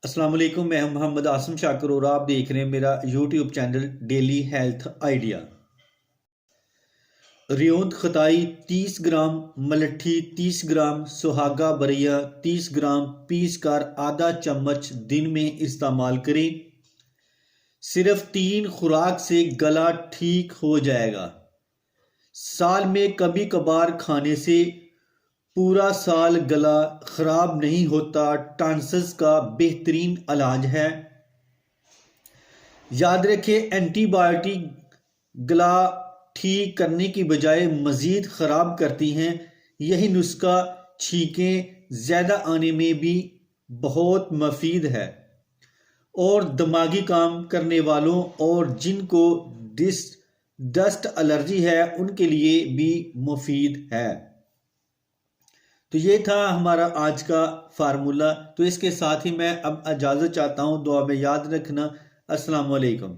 अस्सलाम वालेकुम। मैं मोहम्मद आसम शाकर और आप देख रहे हैं मेरा YouTube channel daily health idea. रियोंद खताई 30 ग्राम, मलट्ठी 30 ग्राम, सुहागा बरिया 30 ग्राम पीस कर आधा चम्मच दिन में इस्तेमाल करें। सिर्फ 3 खुराक से गला ठीक हो जाएगा। साल में कभी कभार खाने से पूरा साल गला खराब नहीं होता। टॉन्सिल्स का बेहतरीन इलाज है। याद रखें, एंटीबायोटिक गला ठीक करने की बजाय मज़ीद ख़राब करती हैं। यही नुस्खा छींकें ज़्यादा आने में भी बहुत मुफीद है और दिमागी काम करने वालों और जिनको डस्ट एलर्जी है उनके लिए भी मुफीद है। तो ये था हमारा आज का फार्मूला। तो इसके साथ ही मैं अब इजाज़त चाहता हूँ। दुआ में याद रखना। अस्सलाम वालेकुम।